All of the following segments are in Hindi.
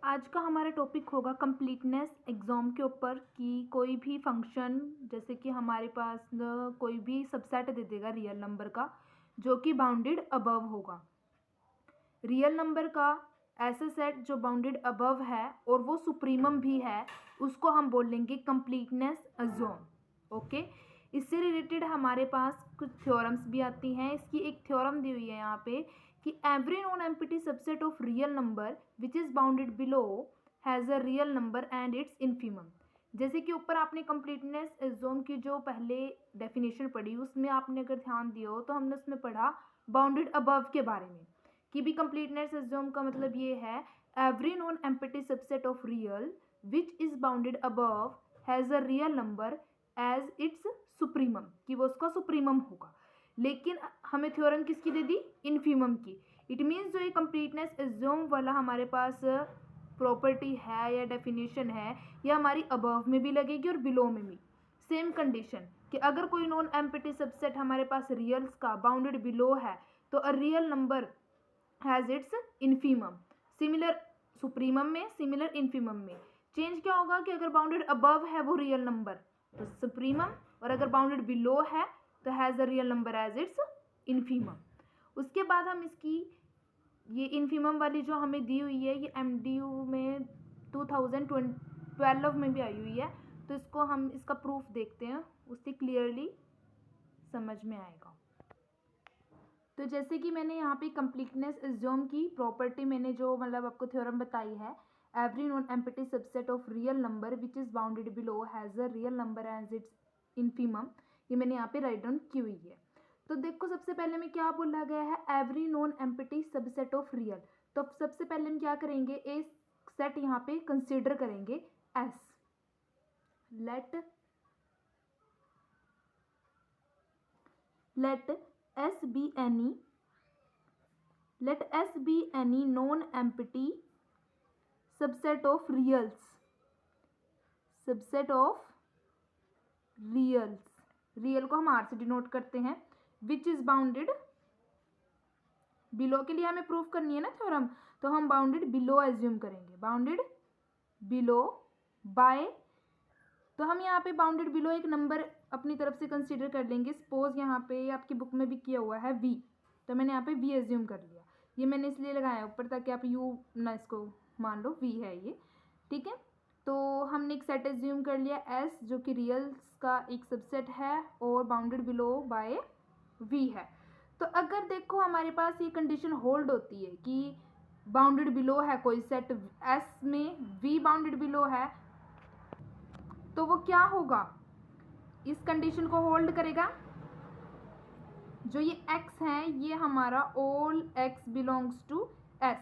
आज का हमारा टॉपिक होगा कंप्लीटनेस एग्ज़ाम के ऊपर कि कोई भी फंक्शन जैसे कि हमारे पास कोई भी सबसेट दे देगा रियल नंबर का जो कि बाउंडेड अबव होगा। रियल नंबर का ऐसा सेट जो बाउंडेड अबव है और वो सुप्रीमम भी है उसको हम बोलेंगे कंप्लीटनेस एग्ज़ाम। ओके, इससे रिलेटेड हमारे पास कुछ थ्योरम्स भी आती हैं। इसकी एक थ्योरम दी हुई है यहाँ पे कि every non empty subset of real number which is bounded below has a real number and it's infimum. जैसे कि ऊपर आपने कंप्लीटनेस एग्ज़ाम की जो पहले डेफिनेशन पढ़ी उसमें आपने अगर ध्यान दिया हो तो हमने उसमें पढ़ा बाउंडेड अबव के बारे में कि भी कंप्लीटनेस एग्ज़ाम का मतलब ये है every non empty subset of real which is bounded above has a real number as its supremum, कि वो उसका सुप्रीमम होगा। लेकिन हमें थ्योरम किसकी दे दी? इन्फीमम की। इट मीन्स जो ये कंप्लीटनेस एग्ज़ाम वाला हमारे पास प्रॉपर्टी है या डेफिनेशन है ये हमारी अबव में भी लगेगी और बिलो में भी। सेम कंडीशन कि अगर कोई नॉन एम्प्टी सबसेट हमारे पास रियल्स का बाउंडेड बिलो है तो अ real number has its infimum. Similar supremum में, सिमिलर इन्फीमम में। चेंज क्या होगा कि अगर बाउंडेड अबव है वो रियल नंबर तो सुप्रीमम, और अगर बाउंडेड बिलो है तो has a real number as its infimum. उसके बाद हम इसकी ये इन्फीमम वाली जो हमें दी हुई है ये MDU में 2012 में भी आई हुई है, तो इसको हम इसका प्रूफ देखते हैं, उससे क्लियरली समझ में आएगा। तो जैसे कि मैंने यहाँ पे कंप्लीटनेस एग्ज़ाम की प्रॉपर्टी मैंने जो मतलब आपको थ्योरम बताई है, every non empty subset of real number which is bounded below has a real number as its infimum, ये मैंने यहाँ पे राइट डाउन की हुई है। तो देखो सबसे पहले में क्या बोला गया है, every non empty subset of real. तो सबसे पहले हम क्या करेंगे, ए सेट यहाँ पे कंसिडर करेंगे S. let S be any non-empty subset of reals, real को हम R से डिनोट करते हैं, विच इज बाउंडेड बिलो। के लिए हमें प्रूफ करनी है ना थ्योरम, तो हम बाउंडेड बिलो एज्यूम करेंगे, बाउंडेड बिलो बाय, तो हम यहाँ पे बाउंडेड बिलो एक नंबर अपनी तरफ से कंसीडर कर लेंगे। सपोज यहाँ पे आपकी बुक में भी किया हुआ है V, तो मैंने यहाँ पे V एज्यूम कर लिया। ये मैंने इसलिए लगाया ऊपर ताकि आप U ना इसको मान लो, V है ये, ठीक है। तो हमने एक सेट एज्यूम कर लिया S जो कि रियल्स का एक सबसेट है और बाउंडेड बिलो बाय V है। तो अगर देखो हमारे पास ये कंडीशन होल्ड होती है कि बाउंडेड बिलो है कोई सेट S में, V बाउंडेड बिलो है, तो वो क्या होगा, इस कंडीशन को होल्ड करेगा। जो ये x है ये हमारा all x belongs to S,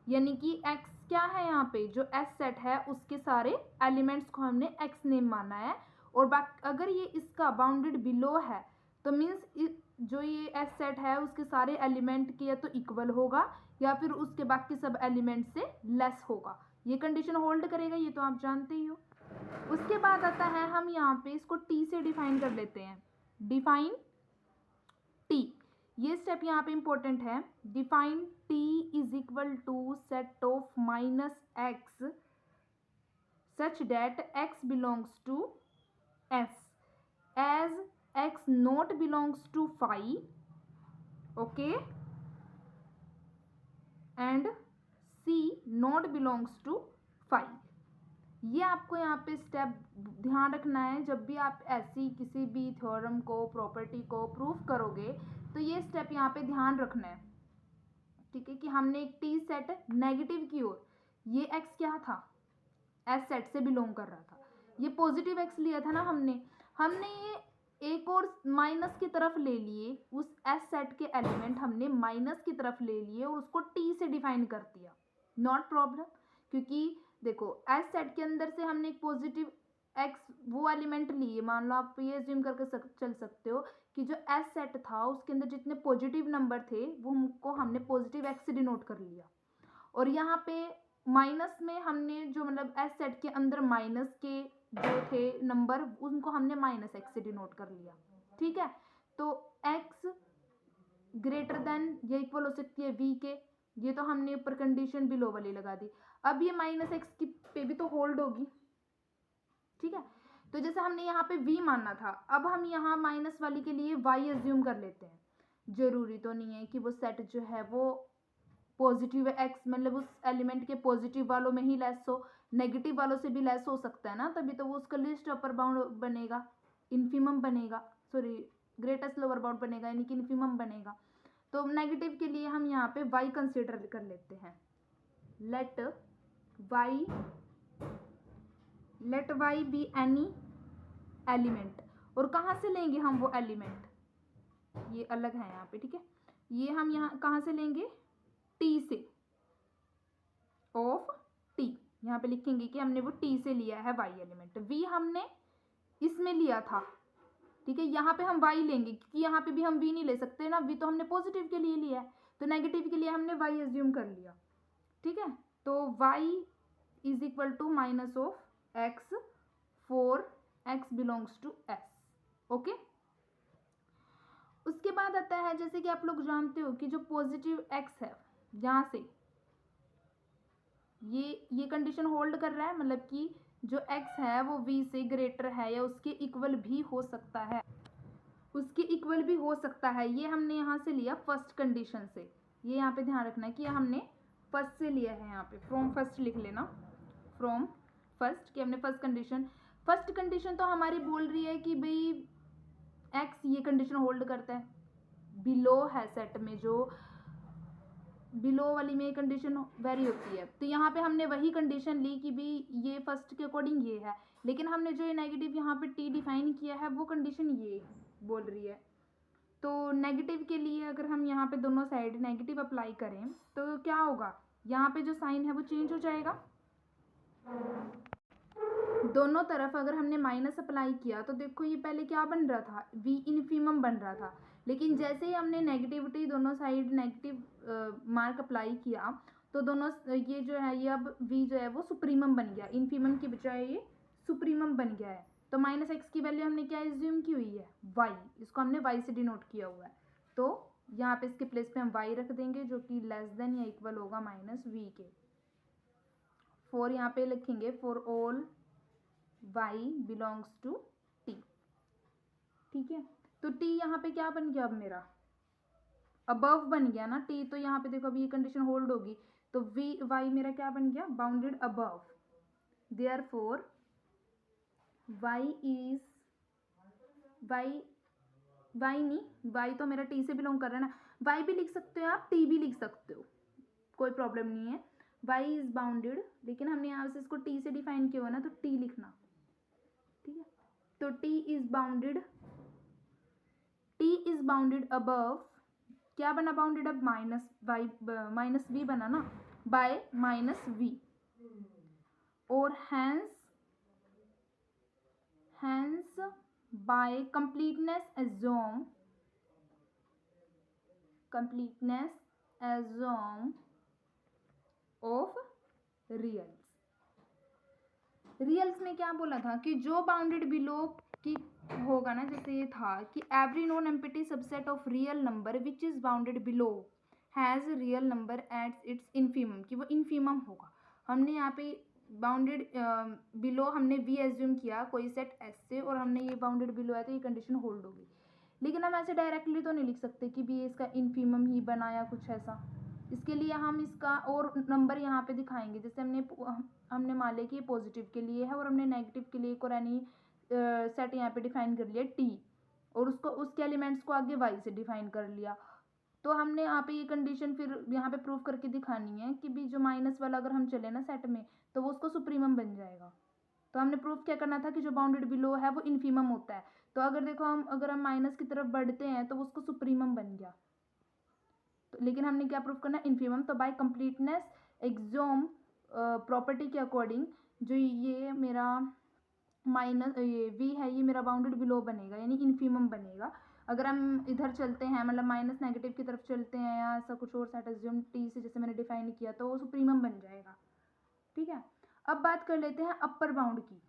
यानी कि x क्या है यहाँ पे, जो S सेट है उसके सारे एलिमेंट्स को हमने x नेम माना है। और अगर ये इसका बाउंडेड बिलो है तो मीन्स जो ये S सेट है उसके सारे एलिमेंट के या तो इक्वल होगा या फिर उसके बाकी सब एलिमेंट से लेस होगा। ये कंडीशन होल्ड करेगा, ये तो आप जानते ही हो। उसके बाद आता है हम यहाँ पे इसको T से डिफाइन कर लेते हैं, डिफाइन T। ये स्टेप यहाँ पे इंपॉर्टेंट है। Define T is equal to set of minus x such that x belongs to S as x not belongs to phi, okay, and C not belongs to phi. ये आपको यहाँ पे स्टेप ध्यान रखना है, जब भी आप ऐसी किसी भी थ्योरम को, प्रॉपर्टी को प्रूफ करोगे तो ये स्टेप यहाँ पे ध्यान रखना है, ठीक है। कि हमने एक टी सेट नेगेटिव की ओर, ये एक्स क्या था, एस सेट से बिलोंग कर रहा था, ये पॉजिटिव एक्स लिया था ना हमने ये एक और माइनस की तरफ ले लिए, उस एस सेट के एलिमेंट हमने माइनस की तरफ ले लिए और उसको टी से डिफाइन कर दिया, नॉट प्रॉब्लम। क्योंकि देखो एस सेट के अंदर से हमने एक पॉजिटिव एक्स वो एलिमेंट लिए, मान लो आप ये एज्यूम करके चल सकते हो कि जो एस सेट था उसके अंदर जितने पॉजिटिव नंबर थे वो हमको हमने पॉजिटिव एक्स से डिनोट कर लिया, और यहाँ पे माइनस में हमने जो मतलब एस सेट के अंदर माइनस के जो थे नंबर उनको हमने माइनस एक्स से डिनोट कर लिया, ठीक है। तो एक्स ग्रेटर देन या इक्वल हो सकती है वी के, ये तो हमने ऊपर कंडीशन बिलो वाली लगा दी। अब ये माइनस एक्स की पे भी तो होल्ड होगी, ठीक है। तो जैसे हमने यहाँ पे v मानना था, अब हम यहाँ माइनस वाली के लिए y एज्यूम कर लेते हैं। जरूरी तो नहीं है कि वो सेट जो है वो पॉजिटिव x मतलब उस एलिमेंट के पॉजिटिव वालों में ही लेस हो, नेगेटिव वालों से भी लेस हो सकता है ना, तभी तो वो उसका लिस्ट अपर बाउंड बनेगा, इन्फीमम बनेगा, सॉरी ग्रेटेस्ट लोअर बाउंड बनेगा, यानी कि इन्फीमम बनेगा। तो नेगेटिव के लिए हम यहाँ पे y कंसिडर कर लेते हैं। Let y be any element, और कहाँ से लेंगे हम वो एलिमेंट, ये अलग है यहाँ पे, ठीक है। ये हम यहाँ कहाँ से लेंगे, t से, ऑफ t, यहाँ पे लिखेंगे कि हमने वो t से लिया है y एलिमेंट, v हमने इसमें लिया था, ठीक है। यहाँ पे हम y लेंगे क्योंकि यहाँ पे भी हम v नहीं ले सकते ना, v तो हमने पॉजिटिव के लिए लिया है, तो नेगेटिव के लिए हमने y एज्यूम कर लिया, ठीक है। तो y is equal to minus of x for x belongs to s, okay. उसके बाद आता है, जैसे कि आप लोग जानते हो कि जो पॉजिटिव x है, यहाँ से ये कंडीशन होल्ड कर रहा है, मतलब कि जो x है वो v से ग्रेटर है या उसके इक्वल भी हो सकता है, उसके इक्वल भी हो सकता है। ये हमने यहाँ से लिया फर्स्ट कंडीशन से, ये यहाँ पे ध्यान रखना है कि हमने फर्स्ट से लिया है, यहाँ पे फ्रॉम फर्स्ट लिख लेना, फ्रॉम फर्स्ट, कि हमने फर्स्ट कंडीशन तो हमारी बोल रही है कि भाई x ये कंडीशन होल्ड करता है, बिलो है सेट में, जो बिलो वाली में कंडीशन वेरी होती है, तो यहाँ पे हमने वही कंडीशन ली कि भी ये फर्स्ट के अकॉर्डिंग ये है, लेकिन हमने जो ये नेगेटिव यहाँ पे t डिफाइन किया है वो कंडीशन ये बोल रही है। तो नेगेटिव के लिए अगर हम यहाँ पे दोनों साइड नेगेटिव अप्लाई करें तो क्या होगा, यहाँ पे जो साइन है वो चेंज हो जाएगा, दोनों तरफ अगर हमने माइनस अप्लाई किया तो देखो ये पहले क्या बन रहा था, v इन्फीमम बन रहा था, लेकिन जैसे ही हमने नेगेटिविटी दोनों साइड नेगेटिव मार्क अप्लाई किया तो दोनों ये जो है ये अब v जो है वो सुप्रीमम बन गया, इन्फीमम की बजाय ये सुप्रीमम बन गया है। तो माइनस एक्स की वैल्यू हमने क्या एज्यूम की हुई है, y, इसको हमने y से डिनोट किया हुआ है, तो यहाँ पे इसके प्लेस पे हम y रख देंगे जो कि लेस देन या इक्वल होगा माइनस v के। फॉर यहाँ पे लिखेंगे for all y belongs to t, ठीक है। तो t यहाँ पे क्या बन गया, अब मेरा अबव बन गया ना t, तो यहाँ पे देखो अभी ये कंडीशन होल्ड होगी, तो y मेरा क्या बन गया, bounded above, therefore y is y नहीं, y तो मेरा t से बिलोंग कर रहा है ना, y भी लिख सकते हो आप, t भी लिख सकते हो, कोई प्रॉब्लम नहीं है। y इज बाउंडेड, लेकिन हमने यहाँ से इसको t से डिफाइन किया हुआ ना, तो t लिखना, ठीक है। तो t इज बाउंडेड अबव, क्या बना बाउंडेड, अब माइनस v बना ना, बाय माइनस v, और hence by completeness assume of reals में क्या बोला था कि जो बाउंडेड बिलो की होगा ना, जैसे ये था कि every non empty subset of real number which is bounded below has real number at its infimum, कि वो इन्फीमम होगा। हमने यहाँ पे बाउंडेड बिलो हमने v एज्यूम किया कोई सेट s से, और हमने ये बाउंडेड बिलो है तो ये कंडीशन होल्ड होगी, लेकिन हम ऐसे डायरेक्टली तो नहीं लिख सकते कि भी इसका इन्फीमम ही बनाया कुछ ऐसा, इसके लिए हम इसका और नंबर यहाँ पे दिखाएंगे। जैसे हमने मान लिया कि ये पॉजिटिव के लिए है और हमने नेगेटिव के लिए एक और एनी सेट यहाँ पे डिफाइन कर लिया t, और उसके एलिमेंट्स को आगे y से डिफाइन कर लिया, तो हमने यहाँ पे ये कंडीशन फिर यहाँ पे प्रूव करके दिखानी है कि भी जो माइनस वाला अगर हम चले ना सेट में तो वो उसको सुप्रीमम बन जाएगा। तो हमने प्रूफ क्या करना था कि जो बाउंडेड बिलो है वो इन्फीमम होता है, तो अगर देखो अगर हम माइनस की तरफ बढ़ते हैं तो उसको सुप्रीमम बन गया, तो लेकिन हमने क्या प्रूफ करना, इन्फीमम। तो बाय कंप्लीटनेस एक्सोम प्रॉपर्टी के अकॉर्डिंग जो ये मेरा माइनस ये v है ये मेरा बाउंडेड बिलो बनेगा, यानी इन्फीमम बनेगा। अगर हम इधर चलते हैं मतलब माइनस नेगेटिव की तरफ चलते हैं या ऐसा कुछ और सेट एज्यूम t से जैसे मैंने डिफाइन किया तो वो सुप्रीमम बन जाएगा, ठीक है। अब बात कर लेते हैं अपर बाउंड की।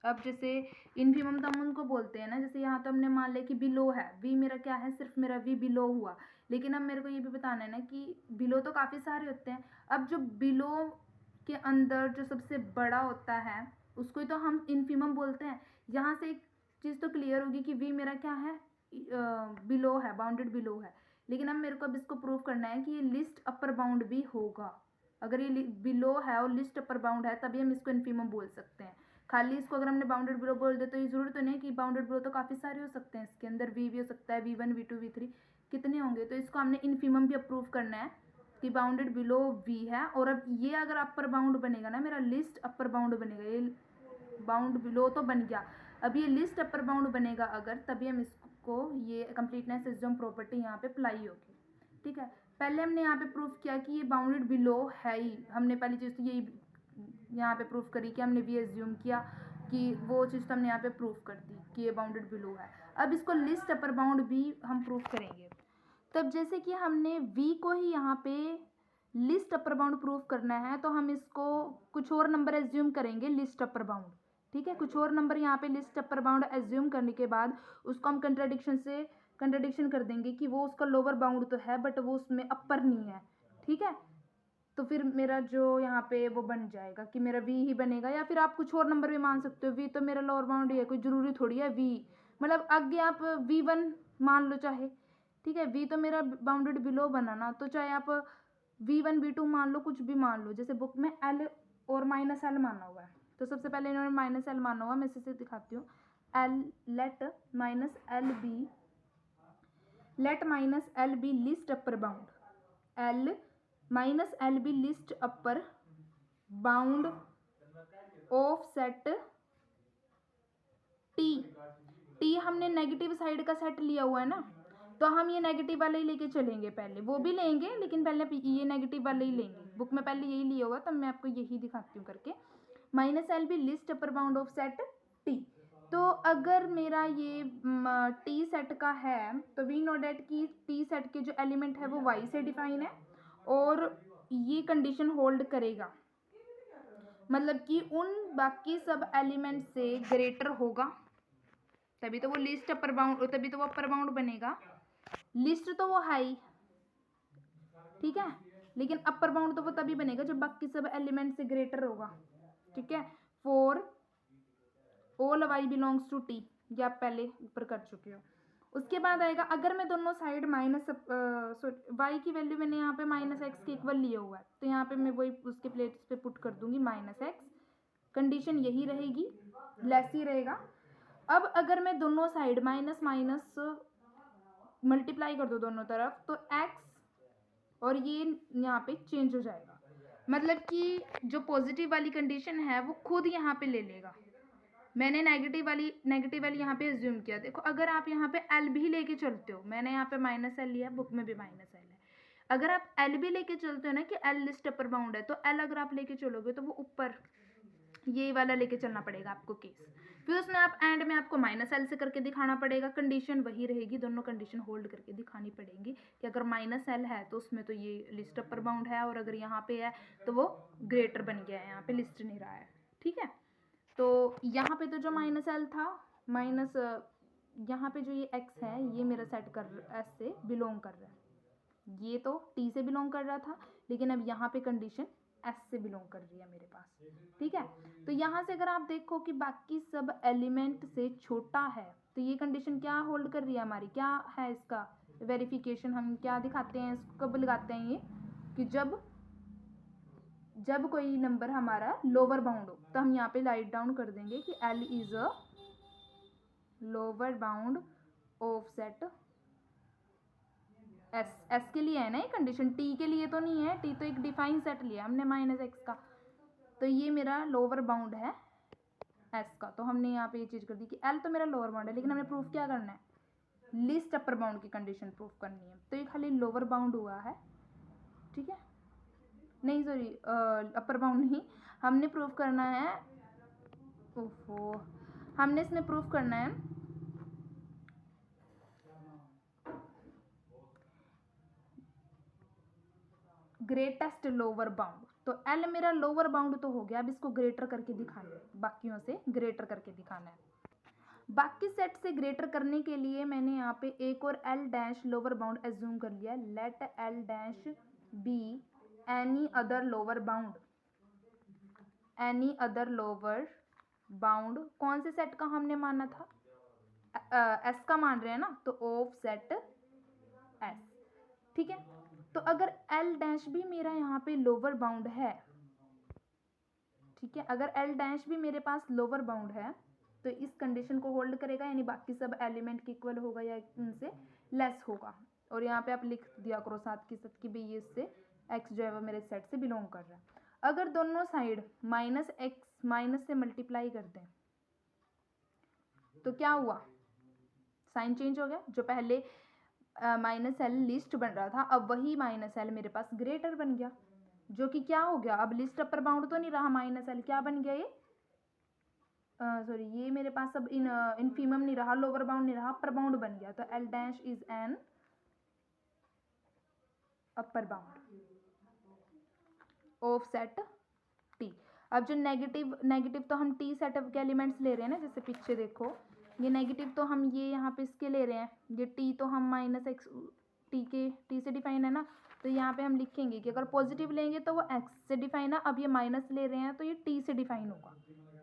अब जैसे इन्फीमम तो हम उनको बोलते हैं ना, जैसे यहाँ तो हमने मान लिया कि बिलो है, v मेरा क्या है, सिर्फ मेरा v बिलो हुआ, लेकिन अब मेरे को ये भी बताना है ना कि बिलो तो काफ़ी सारे होते हैं। अब जो बिलो के अंदर जो सबसे बड़ा होता है उसको ही तो हम इन्फीमम बोलते हैं। यहाँ से एक चीज़ तो क्लियर होगी कि वी मेरा क्या है, बिलो है, बाउंडेड बिलो है। लेकिन अब मेरे को अब इसको प्रूव करना है कि ये लिस्ट अपर बाउंड भी होगा। अगर ये बिलो है और लिस्ट अपर बाउंड है तभी हम इसको इन्फीमम बोल सकते हैं। खाली इसको अगर हमने बाउंडेड बिलो बोल दिया तो ये जरूरी तो नहीं है कि बाउंडेड बिलो तो काफ़ी सारे हो सकते हैं, इसके अंदर वी भी हो सकता है, V1 V2 V3 कितने होंगे। तो इसको हमने इन्फीमम भी अप्रूव करना है कि बाउंडेड बिलो V है। और अब ये अगर अपर बाउंड बनेगा ना, मेरा लिस्ट अपर बाउंड बनेगा, ये बाउंड बिलो तो बन गया, अब ये लिस्ट अपर बाउंड बनेगा अगर, तभी हम इसको ये कंप्लीटनेस एग्जाम प्रॉपर्टी यहाँ पे अप्लाई होगी। ठीक है, पहले हमने यहाँ पे प्रूफ किया कि ये बाउंडेड बिलो है ही, हमने पहली चीज़ तो यही यहाँ पे प्रूफ करी कि हमने भी एज्यूम किया कि वो चीज़ तो हमने यहाँ पे प्रूफ कर दी कि ये बाउंडेड बिलो है। अब इसको लिस्ट अपर बाउंड भी हम प्रूफ करेंगे। तब जैसे कि हमने V को ही यहाँ पे लिस्ट अपर बाउंड प्रूफ करना है तो हम इसको कुछ और नंबर एज्यूम करेंगे लिस्ट अपर बाउंड। ठीक है, कुछ और नंबर यहाँ पे लिस्ट अपर बाउंड एज्यूम करने के बाद उसको हम कंट्राडिक्शन कर देंगे कि वो उसका लोअर बाउंड तो है बट वो उसमें अपर नहीं है। ठीक है, तो फिर मेरा जो यहाँ पे वो बन जाएगा कि मेरा V ही बनेगा, या फिर आप कुछ और नंबर भी मान सकते हो। V तो मेरा लोअर बाउंड ही है, कोई ज़रूरी थोड़ी है V, मतलब आगे आप V1 मान लो चाहे। ठीक है, V तो मेरा बाउंडेड बिलो बना ना, तो चाहे आप V1 V2 मान लो, कुछ भी मान लो। जैसे बुक में L और -L माना हुआ है, तो सबसे पहले इन्होंने -L माना हुआ, मैं इसे दिखाती हूँ। Let -L be least upper bound, L be least upper bound of set T हमने नेगेटिव साइड का सेट लिया हुआ है ना, तो हम ये नेगेटिव वाला ही लेके चलेंगे, पहले वो भी लेंगे लेकिन पहले ये नेगेटिव वाले ही लेंगे। बुक में पहले यही लिया हुआ, तब मैं आपको यही दिखाती हूँ करके। -L be least upper bound of set T। तो अगर मेरा ये T सेट का है तो वी नो डेट कि T सेट के जो एलिमेंट है वो Y से डिफाइन है और ये कंडीशन होल्ड करेगा, मतलब कि उन बाकी सब एलिमेंट से ग्रेटर होगा, तभी तो वो लिस्ट अपर बाउंड, तभी तो वो अपर बाउंड बनेगा। लिस्ट तो वो है ही, ठीक है, लेकिन अपर बाउंड तो वो तभी बनेगा जब बाकी सब एलिमेंट से ग्रेटर होगा। ठीक है, for all y belongs to T, ये आप पहले ऊपर कर चुके हो। उसके बाद आएगा, अगर मैं दोनों साइड y की वैल्यू मैंने यहाँ पे -x के इक्वल लिया हुआ है, तो यहाँ पे मैं वही उसके प्लेस पे पुट कर दूंगी -x, कंडीशन यही रहेगी, लेस ही रहेगा। अब अगर मैं दोनों साइड माइनस मल्टीप्लाई कर दो दोनों तरफ, तो x और ये यहाँ पे चेंज हो जाएगा, मतलब कि जो पॉजिटिव वाली कंडीशन है वो खुद यहाँ पे ले लेगा। मैंने नेगेटिव वाली यहाँ पे एज्यूम किया। देखो, अगर आप यहाँ पे L भी लेके चलते हो, मैंने यहाँ पे -L लिया, बुक में भी -L है, अगर आप L भी लेके चलते हो ना कि L लिस्ट अपर बाउंड है, तो L अगर आप लेके चलोगे तो वो ऊपर ये वाला लेके चलना पड़ेगा आपको केस, फिर उसमें आप एंड में आपको -L से करके दिखाना पड़ेगा, कंडीशन वही रहेगी, दोनों कंडीशन होल्ड करके दिखानी पड़ेगी कि अगर -L है तो उसमें तो ये लिस्ट अपर बाउंड है, और अगर यहाँ पे है तो वो ग्रेटर बन गया है, यहाँ पे लिस्ट नहीं रहा है। ठीक है, तो यहाँ पे तो जो -L था, माइनस यहाँ पे जो ये x है ये मेरा सेट कर S से बिलोंग कर रहा है, ये तो T से बिलोंग कर रहा था, लेकिन अब यहाँ पे कंडीशन S से बिलोंग कर रही है मेरे पास। ठीक है, तो यहाँ से अगर आप देखो कि बाकी सब एलिमेंट से छोटा है, तो ये कंडीशन क्या होल्ड कर रही है हमारी, क्या है इसका वेरिफिकेशन, हम क्या दिखाते हैं, इसको कब लगाते हैं ये, कि जब कोई नंबर हमारा लोअर बाउंड हो, तो हम यहाँ पे राइट डाउन कर देंगे कि L is a lower bound of set S के लिए है ना ये कंडीशन, T के लिए तो नहीं है, T तो एक डिफाइन सेट लिया हमने -x का, तो ये मेरा लोअर बाउंड है S का। तो हमने यहाँ पे ये चीज़ कर दी कि L तो मेरा लोअर बाउंड है, लेकिन हमें प्रूफ क्या करना है, लिस्ट अपर बाउंड की कंडीशन प्रूफ करनी है, तो ये खाली लोअर बाउंड हुआ है। ठीक है, नहीं सॉरी, अपर बाउंड नहीं, हमने प्रूफ करना है, ओहो, हमने इसमें प्रूफ करना है ग्रेटेस्ट लोअर बाउंड। तो L मेरा लोअर बाउंड तो हो गया, अब इसको ग्रेटर करके दिखाना है, बाकियों से ग्रेटर करके दिखाना है। बाकी सेट से ग्रेटर करने के लिए मैंने यहाँ पे एक और L dash lower bound assume कर लिया, let L dash be any other lower bound. Any other lower bound, कौन से सेट का हमने माना था, एस का मान रहे हैं ना, तो ऑफ सेट एस, ठीक है। तो अगर एल डैश भी मेरा यहाँ पे लोअर बाउंड है, ठीक है, अगर एल डैश भी मेरे पास लोअर बाउंड है तो इस कंडीशन को होल्ड करेगा, यानी बाकी सब एलिमेंट के इक्वल होगा या इनसे लेस होगा। और यहाँ पे आप लिख दिया करो साथ के साथ कि भाई ये इससे एक्स जो है वो मेरे सेट से बिलोंग कर रहा है। अगर दोनों साइड माइनस एक्स माइनस से मल्टीप्लाई कर दें तो क्या हुआ, साइन चेंज हो गया। जो पहले माइनस एल लिस्ट बन रहा था, अब वही माइनस एल मेरे पास ग्रेटर बन गया, जो कि क्या हो गया, अब लिस्ट अपर बाउंड तो नहीं रहा, माइनस एल क्या बन गया, ये सॉरी ये मेरे पास अब इनफीमम नहीं रहा, लोअर बाउंड नहीं रहा, अपर बाउंड बन गया। तो L dash is an upper bound of set T. अब जो नेगेटिव तो हम टी सेट के एलिमेंट्स ले रहे हैं ना, जैसे पीछे देखो ये नेगेटिव तो हम ये यहाँ पे इसके ले रहे हैं, ये टी तो हम माइनस एक्स टी से डिफाइन है ना, तो यहाँ पे हम लिखेंगे कि अगर पॉजिटिव लेंगे तो वो एक्स से डिफाइन है, अब ये माइनस ले रहे हैं तो ये टी से डिफाइन होगा,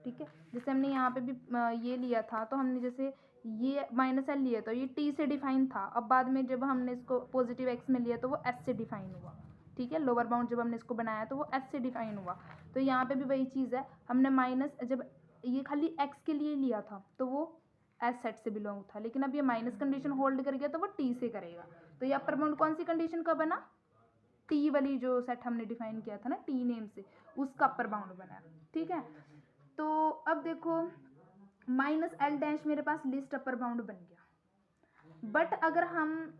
ठीक है। जैसे हमने यहाँ पे भी ये लिया था, तो हमने जैसे ये माइनस एल लिया तो ये टी से डिफाइन था, अब बाद में जब हमने इसको पॉजिटिव एक्स में लिया तो वो एस से डिफाइन हुआ, ठीक है। लोअर बाउंड जब हमने इसको बनाया तो वो एस से डिफाइन हुआ। तो यहाँ पे भी वही चीज़ है, हमने माइनस जब ये खाली एक्स के लिए लिया था तो वो एस सेट से बिलोंग था, लेकिन अब ये माइनस कंडीशन होल्ड कर गया तो वो टी से करेगा। तो ये अपर बाउंड कौन सी कंडीशन का बना, टी वाली जो सेट हमने डिफाइन किया था ना टी नेम से, उसका अपर बाउंड बना, ठीक है। तो अब देखो माइनस एल डैश मेरे पास लिस्ट अपर बाउंड बन गया,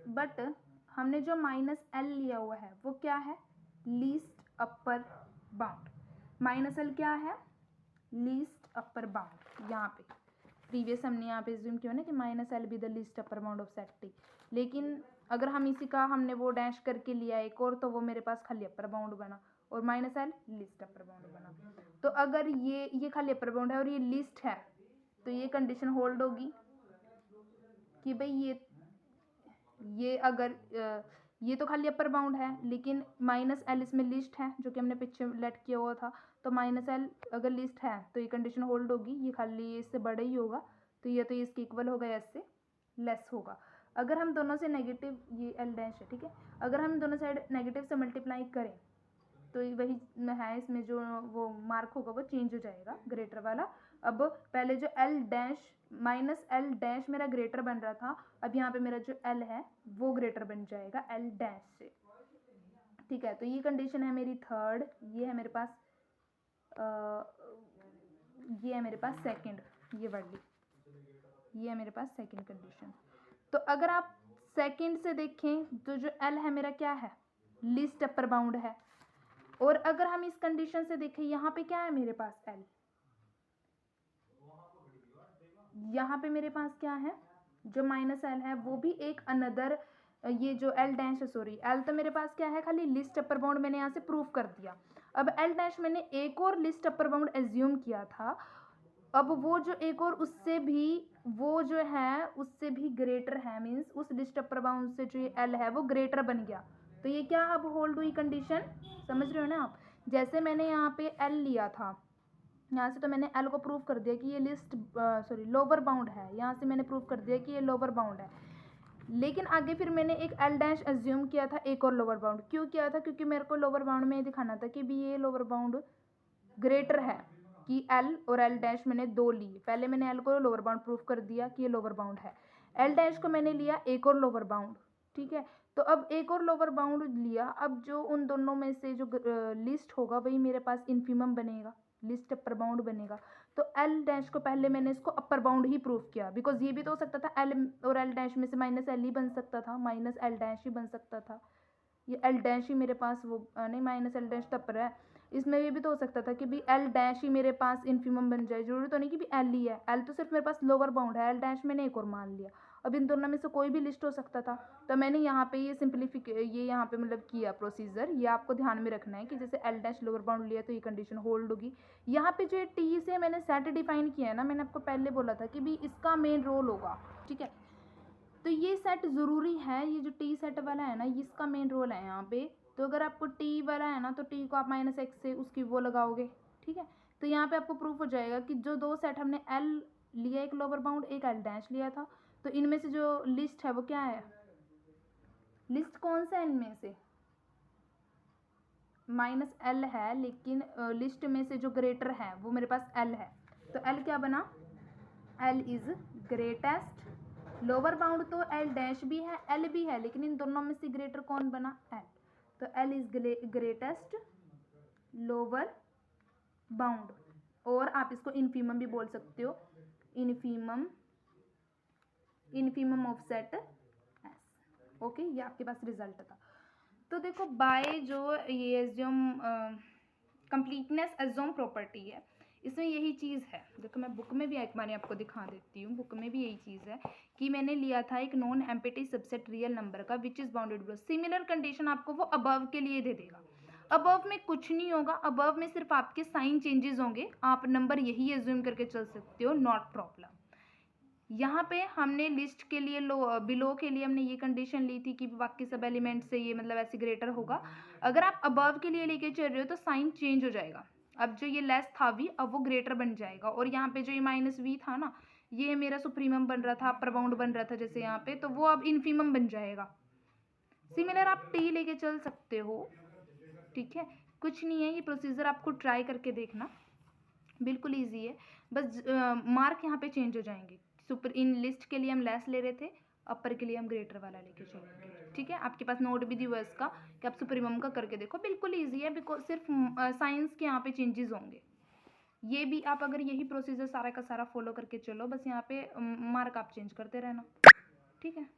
बट हमने जो माइनस एल लिया हुआ है वो क्या है, least upper bound. Minus L क्या है, लीस्ट अपर बाउंड। यहाँ पे प्रीवियस हमने यहाँ पे एज्यूम किया ना कि minus L be the least upper bound of set T, लेकिन अगर हम इसी का हमने वो डैश करके लिया एक और, तो वो मेरे पास खाली अपर बाउंड बना और minus L list upper bound बना। तो अगर ये खाली अपर बाउंड है और ये लिस्ट है तो ये कंडीशन होल्ड होगी कि भाई ये अगर ये तो खाली अपर बाउंड है, लेकिन माइनस एल इसमें लिस्ट है जो कि हमने पीछे लेट किया हुआ था, तो माइनस एल अगर लिस्ट है तो ये कंडीशन होल्ड होगी, ये खाली इससे बड़ा ही होगा, तो ये इसके इक्वल होगा या इससे लेस होगा। अगर हम दोनों से नेगेटिव, ये एल डैश है, ठीक है, अगर हम दोनों साइड नेगेटिव से मल्टीप्लाई करें तो वही है, इसमें जो वो मार्क होगा वो चेंज हो जाएगा, ग्रेटर वाला। अब पहले जो L dash minus L dash मेरा ग्रेटर बन रहा था, अब यहाँ पे मेरा जो एल है वो ग्रेटर बन जाएगा एल डैश से, ठीक है। तो ये कंडीशन है मेरी थर्ड, ये है मेरे पास ये है मेरे पास सेकंड, ये वाली ये है मेरे पास सेकंड कंडीशन। तो अगर आप सेकंड से देखें तो जो एल है मेरा क्या है, लिस्ट अपर बाउंड है, और अगर हम इस कंडीशन से देखें यहाँ पे क्या है मेरे पास एल, यहाँ पे मेरे पास क्या है, जो माइनस एल है वो भी एक अनदर, ये जो एल डैश है, सॉरी एल तो मेरे पास क्या है खाली लिस्ट अपर बाउंड, मैंने यहाँ से प्रूफ कर दिया। अब एल डैश मैंने एक और लिस्ट अपर बाउंड एज्यूम किया था, अब वो जो एक और उससे भी वो जो है उससे भी ग्रेटर है, मीन्स उस लिस्ट अपर बाउंड से जो ये एल है वो ग्रेटर बन गया, तो ये क्या अब होल्ड हुई कंडीशन, समझ रहे हो ना आप। जैसे मैंने यहाँ पे एल लिया था, यहाँ से तो मैंने एल को प्रूव कर दिया कि ये लिस्ट लोअर बाउंड है, यहाँ से मैंने प्रूव कर दिया कि ये लोअर बाउंड है, लेकिन आगे फिर मैंने एक एल डैश एज्यूम किया था एक और लोअर बाउंड। क्यों किया था, क्योंकि मेरे को लोअर बाउंड में ये दिखाना था कि भी ये लोअर बाउंड ग्रेटर है, कि एल और एल डैश मैंने दो ली, पहले मैंने एल को लोअर बाउंड प्रूफ कर दिया कि ये लोअर बाउंड है, एल डैश को मैंने लिया एक और लोअर बाउंड, ठीक है। तो अब एक और लोअर बाउंड लिया, अब जो उन दोनों में से जो लिस्ट होगा वही मेरे पास इनफीमम बनेगा, लिस्ट अपर बाउंड बनेगा। तो एल डैश को पहले मैंने इसको अपर बाउंड ही प्रूफ किया, बिकॉज ये भी तो हो सकता था एल और एल डैश में से माइनस एल ही बन सकता था, माइनस एल डैश ही बन सकता था, ये एल डैश ही मेरे पास वो नहीं, माइनस एल डैश तो अपर है, इसमें ये भी तो हो सकता था कि भी एल डैश ही मेरे पास इनफीमम बन जाए, जरूरी तो नहीं कि भी एल ही है, एल तो सिर्फ मेरे पास लोअर बाउंड है, एल डैश मैंने एक और मान लिया, अब इन दोनों में से कोई भी लिस्ट हो सकता था। तो मैंने यहाँ पे ये यहाँ पे मतलब किया प्रोसीजर, ये आपको ध्यान में रखना है कि जैसे एल डैश लोअर बाउंड लिया तो ये कंडीशन होल्ड होगी। यहाँ पे जो टी से मैंने सेट डिफाइन किया है ना, मैंने आपको पहले बोला था कि भी इसका मेन रोल होगा, ठीक है। तो ये सेट ज़रूरी है, ये जो टी सेट वाला है ना इसका मेन रोल है यहाँ पे। तो अगर आपको टी वाला है ना तो टी को आप माइनस एक्स से उसकी वो लगाओगे, ठीक है। तो तो यहाँ पे आपको प्रूफ हो जाएगा कि जो दो सेट हमने एल लिया, एक लोअर बाउंड एक एल डैश लिया था, तो इनमें से जो लिस्ट है वो क्या है, लिस्ट कौन सा है इनमें से, माइनस एल है, लेकिन लिस्ट में से जो ग्रेटर है वो मेरे पास एल है, तो एल क्या बना, L is greatest, lower bound तो एल डैश भी है एल भी है, लेकिन इन दोनों में से ग्रेटर कौन बना, एल, तो L is greatest lower bound, और आप इसको इनफीमम भी बोल सकते हो, infimum of set S. Okay, ये आपके पास रिजल्ट था। तो देखो बाय जो ये एज्यूम कंप्लीटनेस एज्यूम प्रॉपर्टी है, इसमें यही चीज़ है। देखो मैं बुक में भी एक बार आपको दिखा देती हूँ, बुक में भी यही चीज़ है कि मैंने लिया था एक non empty subset real number का which is bounded with similar condition, आपको वो अबव के लिए दे देगा। अबव में कुछ नहीं होगा, अबव में सिर्फ आपके साइन चेंजेस होंगे, आप नंबर यही एज्यूम करके चल सकते हो, नॉट प्रॉब्लम। यहाँ पे हमने लिस्ट के लिए बिलो के लिए हमने ये कंडीशन ली थी कि बाकी सब एलिमेंट से ये मतलब ऐसे ग्रेटर होगा। अगर आप अबव के लिए लेके चल रहे हो तो साइन चेंज हो जाएगा, अब जो ये लेस था वी अब वो ग्रेटर बन जाएगा, और यहाँ पे जो ये माइनस वी था ना, ये मेरा सुप्रीमम बन रहा था, अपर बाउंड बन रहा था जैसे यहाँ पे, तो वो अब इनफीमम बन जाएगा। सिमिलर आप टी लेके चल सकते हो, ठीक है, कुछ नहीं है, ये प्रोसीजर आपको ट्राई करके देखना, बिल्कुल ईजी है, बस मार्क यहाँ पे चेंज हो जाएंगे। सुपर इन लिस्ट के लिए हम लेस ले रहे थे, अपर के लिए हम ग्रेटर वाला लेके चलेंगे, ठीक है। आपके पास नोट भी दिया इसका कि आप सुपरमिम का करके देखो, बिल्कुल ईजी है, बिकॉज सिर्फ साइंस के यहाँ पे चेंजेस होंगे। ये भी आप अगर यही प्रोसीजर सारा का सारा फॉलो करके चलो, बस यहाँ पे मार्क आप चेंज करते रहना, ठीक है।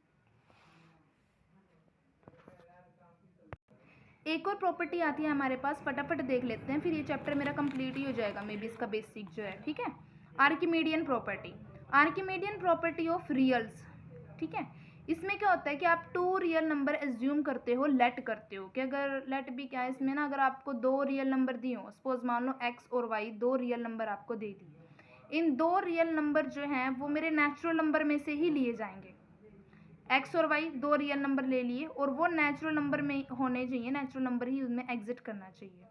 एक और प्रॉपर्टी आती है हमारे पास, फटाफट देख लेते हैं, फिर ये चैप्टर मेरा कंप्लीट ही हो जाएगा मे बी, इसका बेसिक जो है, ठीक है। आर्किमीडियन प्रॉपर्टी, आर्किमीडियन प्रॉपर्टी ऑफ रियल्स, ठीक है। इसमें क्या होता है कि आप टू रियल नंबर एज्यूम करते हो, लेट करते हो कि अगर लेट भी क्या है इसमें ना, अगर आपको दो रियल नंबर दिए हो, सपोज मान लो एक्स और वाई, दो रियल नंबर आपको दे दिए, इन दो रियल नंबर जो हैं वो मेरे नेचुरल नंबर में से ही लिए जाएंगे। एक्स और वाई दो रियल नंबर ले लिए, और वो नेचुरल नंबर में होने चाहिए, नेचुरल नंबर ही उसमें एग्जिट करना चाहिए,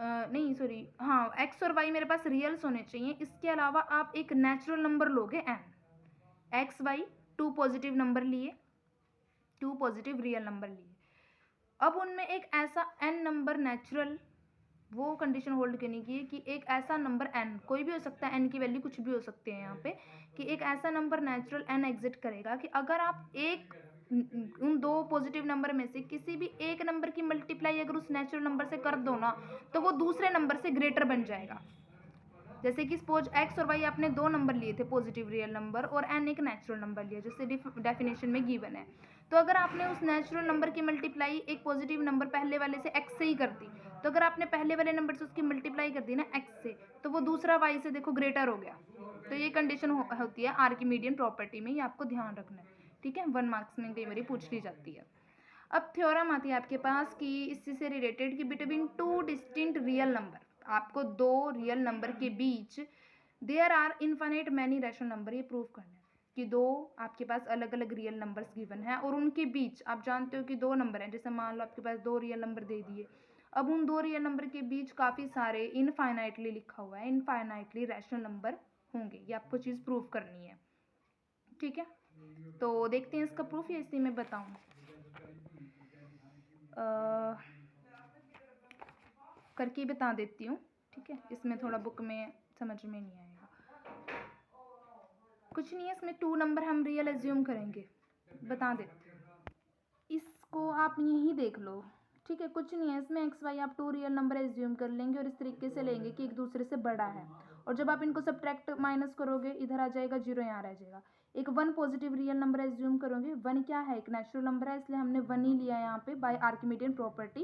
नहीं सॉरी, हाँ एक्स और वाई मेरे पास रियल्स होने चाहिए। इसके अलावा आप एक नेचुरल नंबर लोगे n, x y two positive number लिए, टू पॉजिटिव रियल नंबर लिए, अब उनमें एक ऐसा एन नंबर नेचुरल, वो कंडीशन होल्ड करनी की कि एक ऐसा नंबर एन, कोई भी हो सकता है, एन की वैल्यू कुछ भी हो सकती है यहाँ पे, कि एक ऐसा नंबर नेचुरल एन एग्जिट करेगा कि अगर आप एक उन दो पॉजिटिव नंबर में से किसी भी एक नंबर की मल्टीप्लाई अगर उस नेचुरल नंबर से कर दो ना, तो वो दूसरे नंबर से ग्रेटर बन जाएगा। जैसे कि सपोज एक्स और वाई आपने दो नंबर लिए थे पॉजिटिव रियल नंबर, और एन एक नेचुरल नंबर लिया, जैसे डेफिनेशन में गिवन है, तो अगर आपने उस नेचुरल नंबर की मल्टीप्लाई एक पॉजिटिव नंबर पहले वाले से एक्स से ही कर दी, तो अगर आपने पहले वाले नंबर से उसकी मल्टीप्लाई कर दी ना एक्स से, तो वो दूसरा वाई से देखो ग्रेटर हो गया। तो ये कंडीशन होती है आर्किमीडियन प्रॉपर्टी में, ये आपको ध्यान रखना है, ठीक है। 1 मार्क्स में कई बार पूछ ली जाती है। अब थ्योरम आती है आपके पास कि इसी से रिलेटेड कि between two distinct real number, आपको दो रियल नंबर के बीच there are infinite many rational number, ये प्रूव करना है कि दो आपके पास अलग अलग रियल नंबर्स गिवन है, और उनके बीच आप जानते हो कि दो नंबर हैं, जैसे मान लो आपके पास दो रियल नंबर दे दिए, अब उन दो रियल नंबर के बीच काफ़ी सारे इनफाइनाइटली लिखा हुआ है, इनफाइनाइटली रैशनल नंबर होंगे, ये आपको चीज़ प्रूव करनी है, ठीक है। तो देखते हैं इसका प्रूफ, या इसी में बताऊँ, करके बता देती हूँ, ठीक है। इसमें थोड़ा बुक में समझ में नहीं आएगा, कुछ नहीं है, इसमें टू नंबर हम रियल एज्यूम करेंगे, बता देते हैं, इसको आप यहीं देख लो, ठीक है। कुछ नहीं है इसमें, एक्स वाई आप टू रियल नंबर एज्यूम कर लेंगे, और इस तरीके से लेंगे कि एक दूसरे से बड़ा है, और जब आप इनको सब्ट्रैक्ट माइनस करोगे इधर आ जाएगा जीरो, यहाँ रह जाएगा। एक one positive real number assume करोगे, वन क्या है, एक नेचुरल नंबर है, इसलिए हमने वन ही लिया है यहाँ पे बाय आर्किमीडियन प्रॉपर्टी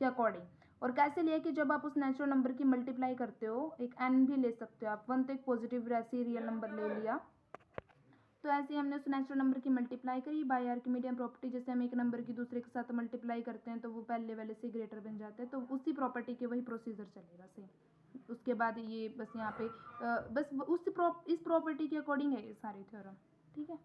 के अकॉर्डिंग। और कैसे लिया कि जब आप उस नेचुरल नंबर की मल्टीप्लाई करते हो, एक एन भी ले सकते हो आप, वन तो एक पॉजिटिव ऐसे रियल नंबर ले लिया, तो ऐसे ही हमने उस नेचुरल नंबर की मल्टीप्लाई करी बाय आर्किमीडियन प्रॉपर्टी, जैसे हम एक नंबर की दूसरे के साथ मल्टीप्लाई करते हैं तो वो पहले वाले से ग्रेटर बन जाता है, तो उसी प्रॉपर्टी के वही प्रोसीजर चलेगा सेम। उसके बाद ये बस यहाँ पे बस इस प्रॉपर्टी के अकॉर्डिंग है ये सारे थ्योरम, ठीक है।